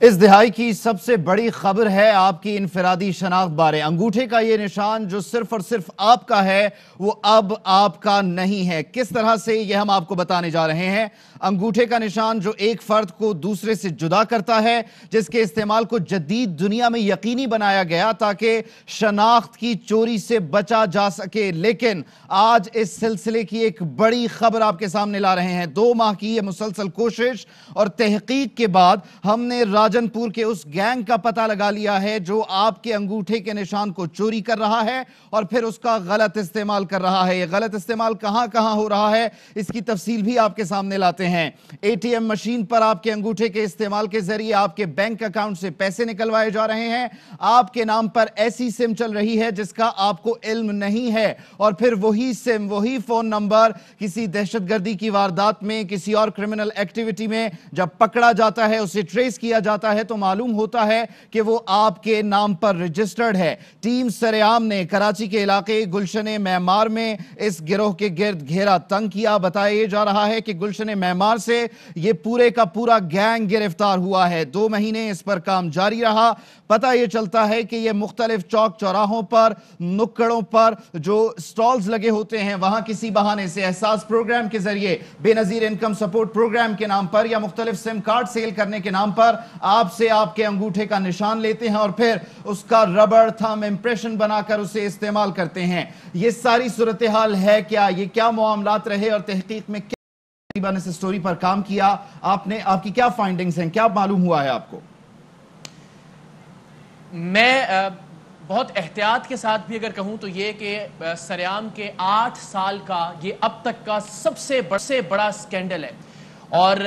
اس دہائی کی سب سے بڑی خبر ہے آپ کی انفرادی شناخت بارے۔ انگوٹھے کا یہ نشان جو صرف اور صرف آپ کا ہے وہ اب آپ کا نہیں ہے۔ کس طرح سے یہ ہم آپ کو بتانے جا رہے ہیں۔ انگوٹھے کا نشان جو ایک فرد کو دوسرے سے جدا کرتا ہے، جس کے استعمال کو جدید دنیا میں یقینی بنایا گیا تاکہ شناخت کی چوری سے بچا جا سکے، لیکن آج اس سلسلے کی ایک بڑی خبر آپ کے سامنے لا رہے ہیں۔ 2 ماہ کی یہ مسلسل کوشش اور تحقیق کے بعد ہم نے راجن پور کے اس گینگ کا پتہ لگا لیا ہے جو آپ کے انگوٹھے کے نشان کو چوری کر رہا ہے اور پھر اس کا غلط استعمال کر رہا ہے۔ یہ غلط استعمال کہاں کہاں ہو رہا ہے اس کی تفصیل بھی آپ کے سامنے لاتے ہیں۔ اے ٹی ایم مشین پر آپ کے انگوٹھے کے استعمال کے ذریعے آپ کے بینک اکاؤنٹ سے پیسے نکلوائے جا رہے ہیں۔ آپ کے نام پر ایسی سم چل رہی ہے جس کا آپ کو علم نہیں ہے، اور پھر وہی سم، وہی فون نمبر کسی دہشت گردی کی واردات میں، کسی اور کرمنل ایکٹیویٹی میں جب پکڑا جاتا ہے، اسے ٹریس کیا جاتا ہے تو معلوم ہوتا ہے کہ وہ آپ کے نام پر رجسٹرڈ ہے۔ ٹیم سریعام نے کراچی کے علاقے گلشن معمار میں اس گروہ کے گرد گھیرا تنگ کیا۔ بتایا جا رہا ہے کہ گلشن معمار سے یہ پورے کا پورا گینگ گرفتار ہوا ہے۔ 2 مہینے اس پر کام جاری رہا۔ پتہ یہ چلتا ہے کہ یہ مختلف چوک چوراہوں پر، نکڑوں پر جو سٹالز لگے ہوتے ہیں، وہاں کسی بہانے سے احساس پروگرام کے ذریعے، بے نظیر انکم سپورٹ پروگرام کے نام پر یا مختلف سم کارڈ سیل کرنے کے نام پر آپ سے آپ کے انگوٹھے کا نشان لیتے ہیں اور پھر اس کا ربڑ تھم امپریشن بنا کر اسے استعمال کرتے ہیں۔ یہ ساری صورتحال ہے کیا؟ یہ کیا معاملات رہے اور تحقیق میں کیا تقریباً اس سٹوری پر کام کیا؟ آپ کی کیا فائنڈنگز ہیں؟ کیا معلوم ہوا ہے آپ کو؟ میں بہت احتیاط کے ساتھ بھی اگر کہوں تو یہ کہ سریعام کے 8 سال کا یہ اب تک کا سب سے بڑا سکینڈل ہے، اور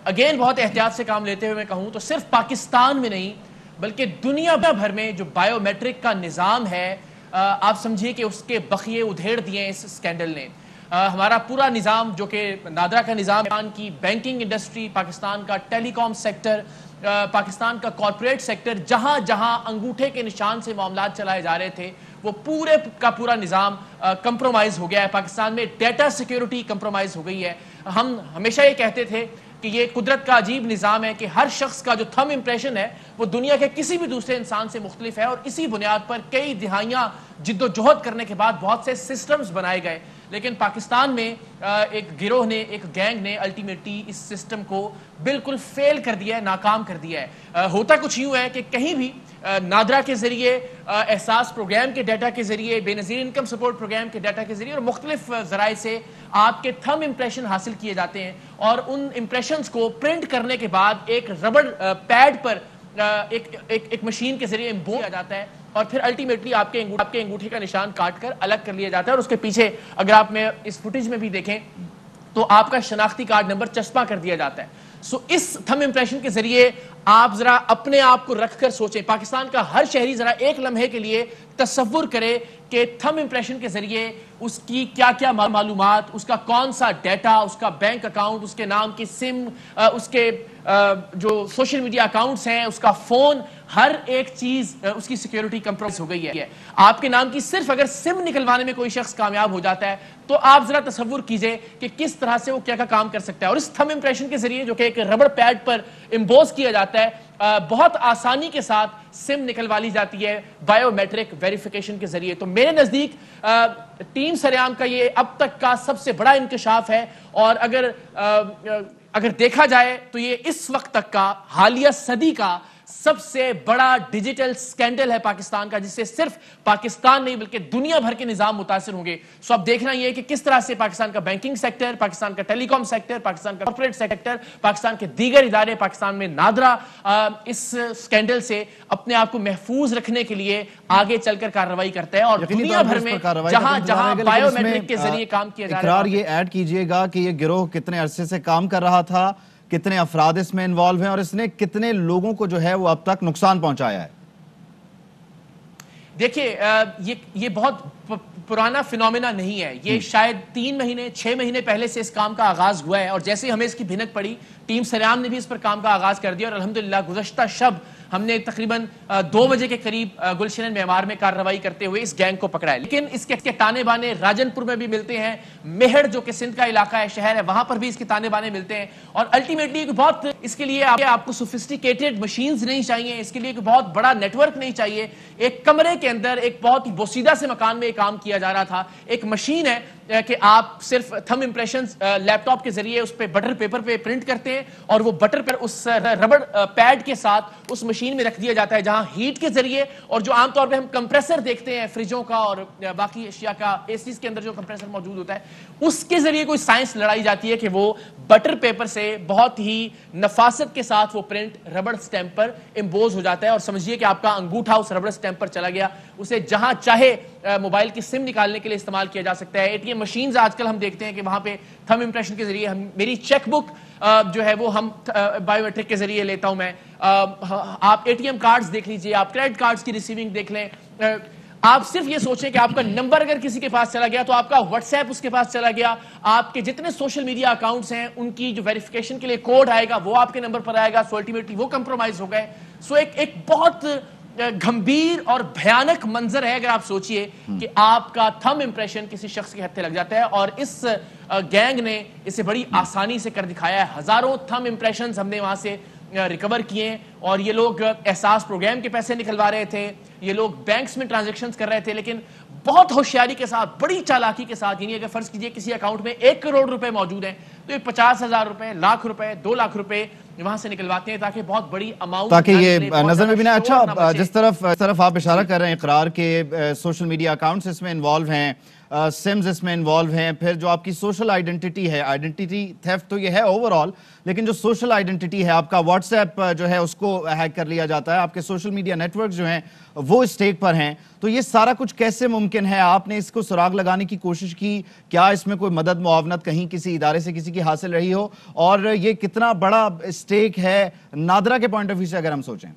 اگین بہت احتیاط سے کام لیتے ہوئے میں کہوں تو صرف پاکستان میں نہیں بلکہ دنیا بھر میں جو بائیو میٹرک کا نظام ہے، آپ سمجھیے کہ اس کے بخیے ادھیڑ دیے اس سکینڈل نے۔ ہمارا پورا نظام جو کہ نادرا کا نظام، پاکستان کی بینکنگ انڈسٹری، پاکستان کا ٹیلی کام سیکٹر، پاکستان کا کارپوریٹ سیکٹر، جہاں جہاں انگوٹھے کے نشان سے معاملات چلائے جا رہے تھے وہ پورے کا پورا نظام کمپرومائز ہو گیا ہے۔ پاکستان میں ڈیٹا سیکیورٹی کمپرومائز ہو گئی ہے۔ ہم ہمیشہ یہ کہتے تھے کہ یہ قدرت کا عجیب نظام ہے کہ ہر شخص کا جو تھم امپریشن ہے وہ دنیا کے کسی بھی دوسرے انسان سے مختلف ہے، اور اسی بنیاد پر کئی دہائیاں جد و جہد کرنے کے بعد بہت سے سسٹمز بنائے گئے، لیکن پاکستان میں ایک گروہ نے، ایک گینگ نے الٹیمیٹلی اس سسٹم کو بالکل فیل کر دیا ہے، ناکام کر دیا ہے۔ ہوتا کچھ یوں ہے کہ کہیں بھی نادرا کے ذریعے، احساس پروگرام کے ڈیٹا کے ذریعے، بے نظیر انکم سپورٹ پروگرام کے ڈیٹا کے ذریعے اور مختلف ذرائع سے آپ کے تھم امپریشن حاصل کیے جاتے ہیں، اور ان امپریشنز کو پرنٹ کرنے کے بعد ایک ربڑ پیڈ پر ایک مشین کے ذریعے امبو کیا جاتا ہے، اور پھر الٹیمیٹلی آپ کے انگوٹھے کا نشان کاٹ کر الگ کر لیا جاتا ہے، اور اس کے پیچھے اگر آپ میں اس فوٹیج میں بھی دیکھیں تو آپ کا شناختی کارڈ نمبر چسپاں کر دیا جاتا ہے۔ اس تھم امپریشن کے ذریعے آپ ذرا اپنے آپ کو رکھ کر سوچیں، پاکستان کا ہر شہری ذرا ایک لمحے کے لیے تصور کرے کہ تھم امپریشن کے ذریعے اس کی کیا کیا معلومات، اس کا کون سا ڈیٹا، اس کا بینک اکاؤنٹ، اس کے نام کی سم، اس کے جو سوشل میڈیا اکاؤنٹس ہیں، اس کا فون، ہر ایک چیز اس کی سیکیورٹی کمپرومائز ہو گئی ہے۔ آپ کے نام کی صرف اگر سم نکلوانے میں کوئی شخص کامیاب ہو جاتا ہے تو آپ ذرا تصور کیجئے کہ کس طرح سے وہ کیا کام کر سکتا ہے، اور اس تھم امپریشن کے ذریعے جو کہ ایک ربڑ پیڈ پر امبوز کیا جاتا ہے، بہت آسانی کے ساتھ سم نکلوا لی جاتی ہے بائیو میٹرک ویریفیکیشن کے ذریعے۔ تو میرے نزدیک ٹیم سریعام کا یہ اب تک کا سب سے بڑا انکشاف ہے، اور اگر دیکھا جائے تو یہ اس وقت تک کا حالیہ صدی کا سب سے بڑا ڈیجیٹل سکینڈل ہے پاکستان کا، جس سے صرف پاکستان نہیں بلکہ دنیا بھر کے نظام متاثر ہوں گے۔ سو اب دیکھنا یہ ہے کہ کس طرح سے پاکستان کا بینکنگ سیکٹر، پاکستان کا ٹیلی کام سیکٹر، پاکستان کا کارپوریٹ سیکٹر، پاکستان کے دیگر ادارے، پاکستان میں نادرا اس سکینڈل سے اپنے آپ کو محفوظ رکھنے کے لیے آگے چل کر کارروائی کرتا ہے، اور دنیا بھر میں جہاں جہاں بائیو میٹرک کے ذریعے کام کیا جا رہا ہے۔ اقرار یہ ایڈ کیجئے گا کہ یہ گروہ کتنے عرصے سے کام کر رہا تھا، کتنے افراد اس میں انوالو ہیں، اور اس نے کتنے لوگوں کو جو ہے وہ اب تک نقصان پہنچایا ہے؟ دیکھیے یہ بہت پرانا فینومینا نہیں ہے، یہ شاید 3 مہینے 6 مہینے پہلے سے اس کام کا آغاز ہوا ہے، اور جیسے ہمیں اس کی بھنک پڑی ٹیم سریام نے بھی اس پر کام کا آغاز کر دیا اور الحمدللہ گزشتہ شب ہم نے تقریباً 2 بجے کے قریب گلشن معمار میں کارروائی کرتے ہوئے اس گینگ کو پکڑا ہے. لیکن اس کے تانے بانے راجن پور میں بھی ملتے ہیں, مہڑ جو کہ سندھ کا علاقہ ہے, شہر ہے, وہاں پر بھی اس کے تانے بانے ملتے ہیں. اور الٹیمیٹلی بہت اس کے لیے آپ کو سوفسٹیکیٹڈ مشینز نہیں چاہیے, اس کے لیے بہت بڑا نیٹ ورک نہیں چاہیے. ایک کمرے کے اندر ایک بہت ہی بوسیدہ سے مکان میں کام کیا جا رہا تھا. ایک مشین ہے کہ آپ صرف تھم امپریشنز لیپ ٹاپ کے ذریعے اس پہ بٹر پیپر پہ پرنٹ کرتے ہیں اور وہ بٹر پر اس ربڑ پیڈ کے ساتھ اس مشین میں رکھ دیا جاتا ہے, جہاں ہیٹ کے ذریعے اور جو عام طور پہ ہم کمپریسر دیکھتے ہیں فریجوں کا اور باقی اشیاء کا, اے سیز کے اندر جو کمپریسر موجود ہوتا ہے, اس کے ذریعے کوئی سائنس لڑائی جاتی ہے کہ وہ بٹر پیپر سے بہت ہی نفاست کے ساتھ وہ پرنٹ ربڑ سٹیمپ پر امبوز ہو جاتا ہے. اور سمجھیے کہ آپ کا انگوٹھا اس ربڑ سٹیمپ پر چلا گیا, اسے جہاں چاہے موبائل کی سم نکالنے کے لیے استعمال کیا جا سکتا ہے. اے ٹی ایم مشینز آج کل ہم دیکھتے ہیں کہ وہاں پہ تھم امپریشن کے ذریعے میری چیک بک جو ہے وہ ہم بایو میٹرک کے ذریعے لیتا ہوں میں. آپ اے ٹی ایم کارڈز دیکھ لیجئے, آپ کریڈٹ کارڈز کی ریسیونگ دیکھ لیں. آپ صرف یہ سوچیں کہ آپ کا نمبر اگر کسی کے پاس چلا گیا تو آپ کا واٹس ایپ اس کے پاس چلا گیا, آپ کے جتنے سوشل میڈیا اکاؤنٹس ہیں ان کی جو ویریفیکیشن کے لیے کوڈ آئے گا وہ آپ کے نمبر پر آئے گا. سو الٹیمیٹلی وہ کمپرومائز ہو گئے. سو ایک بہت گھمبیر اور بھیانک منظر ہے اگر آپ سوچئے کہ آپ کا تھم امپریشن کسی شخص کے ہتھے لگ جاتا ہے, اور اس گینگ نے اسے بڑی آسانی سے کر دکھایا ہے. ہزاروں تھم امپریشنز ہم نے وہاں سے ریکور کیے, اور یہ لوگ احساس پروگرام کے پیسے نکلوا رہے تھے, یہ لوگ بینکس میں ٹرانزیکشنز کر رہے تھے, لیکن بہت ہوشیاری کے ساتھ, بڑی چالاکی کے ساتھ. یعنی اگر فرض کیجئے کسی اکاؤنٹ میں 1 کروڑ روپے موجود ہیں تو یہ 50,000 روپے, لاکھ روپے, 2 لاکھ روپے وہاں سے نکلواتے ہیں تاکہ بہت بڑی اماؤنٹ, تاکہ یہ نظر میں بھی نہ. اچھا, جس طرف آپ اشارہ کر رہے ہیں اقرار کے سوشل میڈیا اکاؤنٹس اس میں انوالو ہیں, سمز اس میں انوالو ہیں, پھر جو آپ کی سوشل آئیڈنٹیٹی ہے, آئیڈنٹیٹی تھیفٹ تو یہ ہے اوورال, لیکن جو سوشل آئیڈنٹیٹی ہے, آپ کا واٹس ایپ جو ہے اس کو ہیک کر لیا جاتا ہے, آپ کے سوشل میڈیا نیٹ ورک جو ہیں وہ اسٹیک پر ہیں, تو یہ سارا کچھ کیسے ممکن ہے؟ آپ نے اس کو سراغ لگانے کی کوشش کی, کیا اس میں کوئی مدد معاونت کہیں کسی ادارے سے کسی کی حاصل رہی ہو, اور یہ کتنا بڑا اسٹیک ہے نادرا کے پوائنٹ آف ویو سے اگر ہم سوچیں؟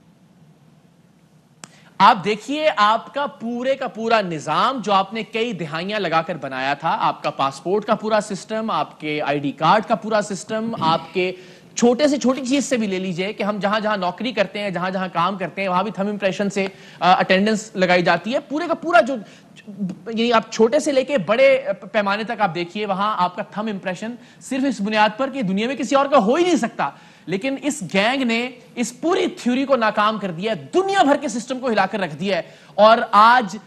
آپ دیکھیے, آپ کا پورا نظام جو آپ نے کئی دہائیاں لگا کر بنایا تھا, آپ کا پاسپورٹ کا پورا سسٹم, آپ کے آئی ڈی کارڈ کا پورا سسٹم, آپ کے چھوٹے سے چھوٹی چیز سے بھی لے لیجئے کہ ہم جہاں جہاں نوکری کرتے ہیں, جہاں جہاں کام کرتے ہیں, وہاں بھی تھم امپریشن سے اٹینڈنس لگائی جاتی ہے. پورے کا پورا جو, یعنی آپ چھوٹے سے لے کے بڑے پیمانے تک آپ دیکھیے, وہاں آپ کا تھم امپریشن صرف اس بنیاد پر کہ دنیا میں کسی اور کا ہو ہی نہیں سکتا. لیکن اس گینگ نے اس پوری تھیوری کو ناکام کر دیا ہے, دنیا بھر کے سسٹم کو ہلا کر رکھ دیا ہے. اور آج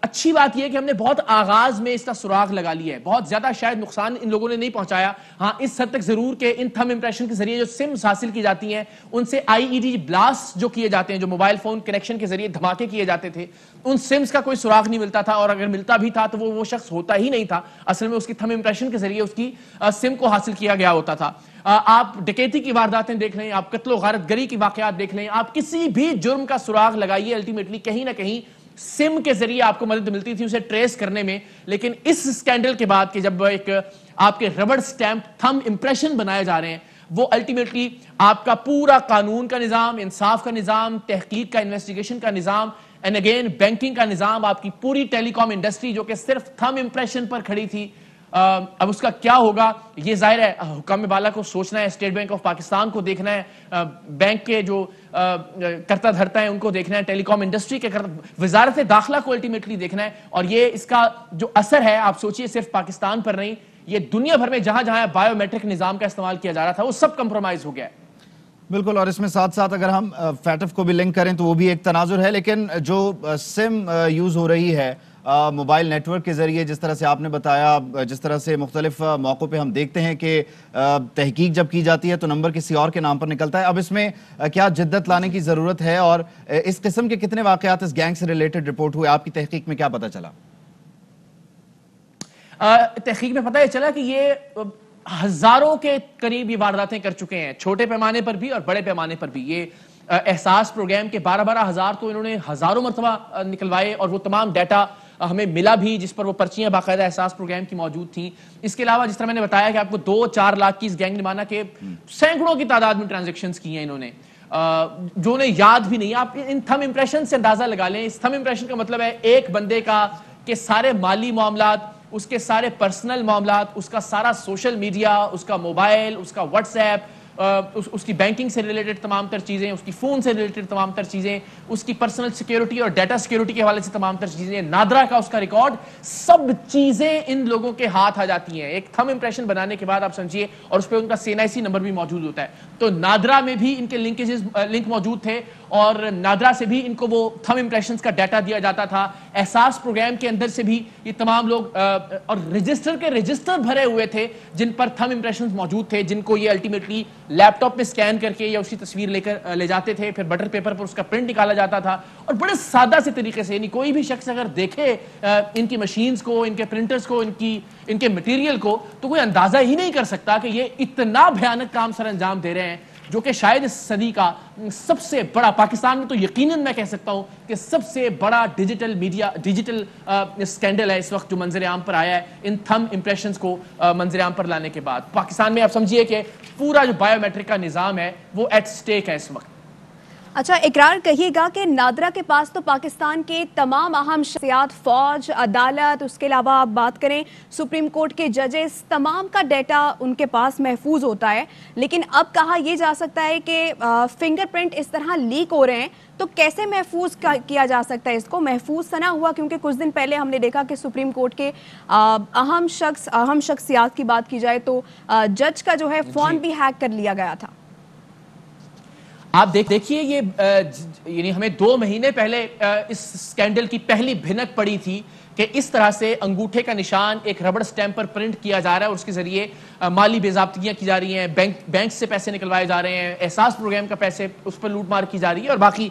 اچھی بات یہ ہے کہ ہم نے بہت آغاز میں اس کا سراغ لگا لیا ہے, بہت زیادہ شاید نقصان ان لوگوں نے نہیں پہنچایا. ہاں اس حد تک ضرور کہ ان تھم امپریشن کے ذریعے جو سمز حاصل کی جاتی ہیں ان سے آئی ای ڈی بلاسٹ جو کیے جاتے ہیں, جو موبائل فون کنیکشن کے ذریعے دھماکے کیے جاتے تھے, ان سمز کا کوئی سراغ نہیں ملتا تھا, اور اگر ملتا بھی تھا تو وہ شخص ہوتا ہی نہیں تھا, اصل میں اس کی تھم امپریشن کے ذریعے اس کی سم کو حاصل کیا گیا ہوتا تھا. آپ ڈکیتی کی وارداتیں دیکھ لیں, آپ قتل و غارت گری کی واقعات دیکھ لیں, آپ کسی بھی جرم کا سراغ لگائیے, الٹیمیٹلی کہیں نہ کہیں سم کے ذریعے آپ کو مدد ملتی تھی اسے ٹریس کرنے میں. لیکن اس سکینڈل کے بعد کہ جب ایک آپ کے ربڑ سٹیمپ تھم امپریشن بنائے جا رہے ہیں, وہ الٹیمیٹلی آپ کا پورا قانون کا نظام, انصاف کا نظام, تحقیق کا, انویسٹیگیشن کا نظام, اینڈ اگین بینکنگ کا نظام, آپ کی پوری ٹیلی کام انڈسٹری جو کہ صرف تھم امپریشن پر کھڑی تھی, اب اس کا کیا ہوگا یہ ظاہر ہے حکام بالا کو سوچنا ہے, اسٹیٹ بینک آف پاکستان کو دیکھنا ہے, بینک کے جو کرتا دھرتا ہے ان کو دیکھنا ہے, ٹیلی کام انڈسٹری کے وزارت داخلہ کو الٹیمیٹلی دیکھنا ہے. اور یہ اس کا جو اثر ہے آپ سوچئے صرف پاکستان پر نہیں, یہ دنیا بھر میں جہاں جہاں بایو میٹرک نظام کا استعمال کیا جا رہا تھا وہ سب کمپرومائز ہو گیا ہے. بالکل, اور اس میں ساتھ ساتھ اگر ہم فیٹف کو بھی لنک کریں تو وہ بھی ایک تناظر ہے. لیکن جو سم یوز ہو رہی ہے موبائل نیٹ ورک کے ذریعے, جس طرح سے آپ نے بتایا, جس طرح سے مختلف موقعوں پہ ہم دیکھتے ہیں کہ تحقیق جب کی جاتی ہے تو نمبر کسی اور کے نام پر نکلتا ہے. اب اس میں کیا جدت لانے کی ضرورت ہے, اور اس قسم کے کتنے واقعات اس گینگ سے ریلیٹڈ رپورٹ ہوئے, آپ کی تحقیق میں کیا پتہ چلا؟ تحقیق میں پتہ یہ چلا کہ یہ ہزاروں کے قریب یہ وارداتیں کر چکے ہیں, چھوٹے پیمانے پر بھی اور بڑے پیمانے پر بھی. یہ احساس پروگرام کے 12 ہزار تو انہوں نے ہزاروں مرتبہ نکلوائے, اور وہ تمام ڈیٹا ہمیں ملا بھی جس پر وہ پرچیاں باقاعدہ احساس پروگرام کی موجود تھیں. اس کے علاوہ جس طرح میں نے بتایا کہ آپ کو 2-4 لاکھ کی اس گینگ نے مانا کہ سینکڑوں کی تعداد میں ٹرانزیکشنز کی ہیں انہوں نے, جو انہیں یاد بھی نہیں. آپ ان تھم امپریشن سے اندازہ لگا لیں, اس تھم امپریشن کا مطلب ہے ایک بندے کا کہ سارے مالی معاملات, اس کے سارے پرسنل معاملات, اس کا سارا سوشل میڈیا, اس کا موبائل, اس کا واٹس ایپ, اس کی بینکنگ سے ریلیٹڈ تمام تر چیزیں، اس کی فون سے ریلیٹڈ تمام تر چیزیں، اس کی پرسنل سیکیورٹی اور ڈیٹا سیکیورٹی کے حوالے سے تمام تر چیزیں، نادرا کا اس کا ریکارڈ، سب چیزیں ان لوگوں کے ہاتھ آ جاتی ہیں. ایک تھم امپریشن بنانے کے بعد آپ سمجھیے، اور اس پہ ان کا CNIC نمبر بھی موجود ہوتا ہے. تو نادرا میں بھی ان کے لنک موجود تھے، اور نادرا سے بھی ان کو وہ تھم امپریشنز کا ڈیٹا دیا جاتا تھا. احساس پروگرام کے اندر سے بھی یہ تمام لوگ اور رجسٹر بھرے ہوئے تھے جن پر تھم امپریشنز موجود تھے، جن کو یہ الٹیمیٹلی لیپ ٹاپ پہ اسکین کر کے یا اسی تصویر لے کر لے جاتے تھے. پھر بٹر پیپر پر اس کا پرنٹ نکالا جاتا تھا، اور بڑے سادہ سے طریقے سے، یعنی کوئی بھی شخص اگر دیکھے ان کی مشینز کو، ان کے پرنٹرز کو، ان کے مٹیریل کو، تو کوئی اندازہ ہی نہیں کر سکتا کہ یہ اتنا بھیانک کام سر انجام دے رہے ہیں، جو کہ شاید اس صدی کا سب سے بڑا، پاکستان میں تو یقیناً میں کہہ سکتا ہوں کہ سب سے بڑا ڈیجیٹل اسکینڈل ہے اس وقت جو منظر عام پر آیا ہے ان تھم امپریشنز کو منظر عام پر لانے کے بعد. پاکستان میں آپ سمجھیے کہ پورا جو بایو میٹرک کا نظام ہے وہ ایٹ سٹیک ہے اس وقت. اچھا، اقرار کہیے گا کہ نادرا کے پاس تو پاکستان کے تمام اہم شخصیات، فوج، عدالت، اس کے علاوہ آپ بات کریں سپریم کورٹ کے ججز، تمام کا ڈیٹا ان کے پاس محفوظ ہوتا ہے، لیکن اب کہا یہ جا سکتا ہے کہ فنگر پرنٹ اس طرح لیک ہو رہے ہیں، تو کیسے محفوظ کیا جا سکتا ہے اس کو؟ محفوظ نہ ہوا کیونکہ کچھ دن پہلے ہم نے دیکھا کہ سپریم کورٹ کے اہم شخصیات کی بات کی جائے تو جج کا جو ہے فون بھی ہیک کر لیا گیا تھا. آپ دیکھیے، یہ یعنی ہمیں 2 مہینے پہلے اس سکینڈل کی پہلی بھنک پڑی تھی کہ اس طرح سے انگوٹھے کا نشان ایک ربڑ سٹیمپ پر پرنٹ کیا جا رہا ہے اور اس کے ذریعے مالی بے ضابطگیاں کی جا رہی ہیں، بینک سے پیسے نکلوائے جا رہے ہیں، احساس پروگرام کا پیسے اس پر لوٹ مار کی جا رہی ہے، اور باقی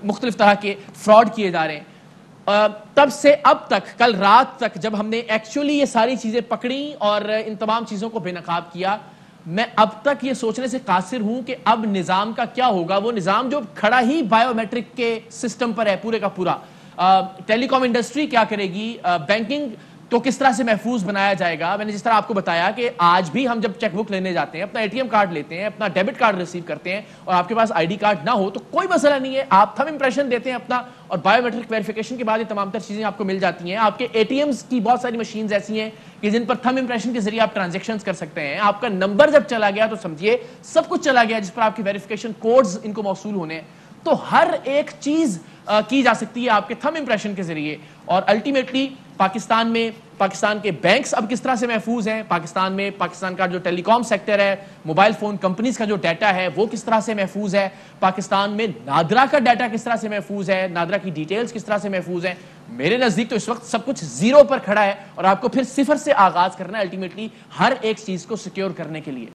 مختلف طرح کے فراڈ کیے جا رہے ہیں. تب سے اب تک، کل رات تک جب ہم نے ایکچولی یہ ساری چیزیں پکڑی اور ان تمام چیزوں کو بے نقاب کیا، میں اب تک یہ سوچنے سے قاصر ہوں کہ اب نظام کا کیا ہوگا. وہ نظام جو کھڑا ہی بایو میٹرک کے سسٹم پر ہے پورے کا پورا. ٹیلی کام انڈسٹری کیا کرے گی؟ بینکنگ تو کس طرح سے محفوظ بنایا جائے گا؟ میں نے جس طرح آپ کو بتایا کہ آج بھی ہم جب چیک بک لینے جاتے ہیں، اپنا ATM کارڈ لیتے ہیں، اپنا ڈیبٹ کارڈ ریسیو کرتے ہیں، اور آپ کے پاس ID کارڈ نہ ہو تو کوئی مسئلہ نہیں ہے، آپ تھم امپریشن دیتے ہیں اپنا، اور بایو میٹرک ویریفیکیشن کے بعد یہ تمام تر چیزیں آپ کو مل جاتی ہیں. آپ کے ATMs کی بہت ساری مشینز ایسی ہیں کہ جن پر تھم امپریشن کے ذریعے آپ ٹرانزیکشنز کر سکتے ہیں. آپ کا نمبر جب چلا گیا تو سمجھیے سب کچھ چلا گیا جس پر آپ کی ویریفیکیشن کوڈز ان کو موصول ہونے ہیں. تو ہر ایک چیز کی جا سکتی ہے آپ کے تھم امپریشن کے ذریعے. اور الٹیمیٹلی پاکستان کے بینکس اب کس طرح سے محفوظ ہیں، پاکستان کا جو ٹیلی کام سیکٹر ہے، موبائل فون کمپنیز کا جو ڈیٹا ہے وہ کس طرح سے محفوظ ہے، پاکستان میں نادرا کا ڈیٹا کس طرح سے محفوظ ہے، نادرا کی ڈیٹیلز کس طرح سے محفوظ ہیں. میرے نزدیک تو اس وقت سب کچھ زیرو پر کھڑا ہے، اور آپ کو پھر صفر سے آغاز کرنا ہے الٹیمیٹلی ہر ایک چیز کو سیکیور کرنے کے لیے.